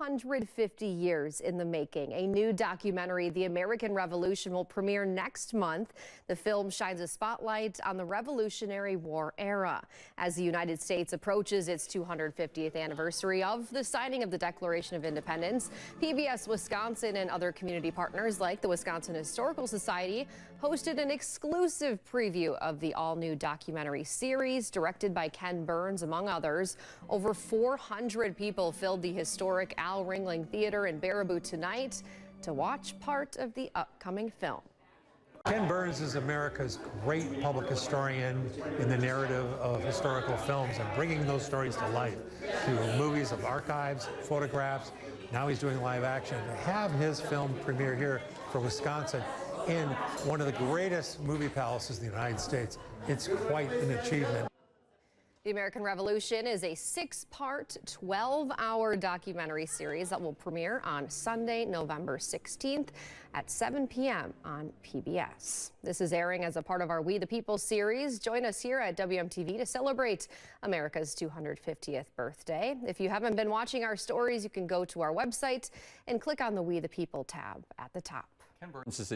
250 years in the making. A new documentary, The American Revolution, will premiere next month. The film shines a spotlight on the Revolutionary War era. As the United States approaches its 250th anniversary of the signing of the Declaration of Independence, PBS Wisconsin and other community partners like the Wisconsin Historical Society hosted an exclusive preview of the all-new documentary series directed by Ken Burns, among others. Over 400 people filled the historic Al Ringling Theater in Baraboo tonight to watch part of the upcoming film. Ken Burns is America's great public historian in the narrative of historical films and bringing those stories to life through movies of archives, photographs. Now he's doing live action. To have his film premiere here for Wisconsin in one of the greatest movie palaces in the United States, it's quite an achievement. The American Revolution is a 6-part, 12-hour documentary series that will premiere on Sunday, November 16th at 7 p.m. on PBS. This is airing as a part of our We the People series. Join us here at WMTV to celebrate America's 250th birthday. If you haven't been watching our stories, you can go to our website and click on the We the People tab at the top. Ken Burns is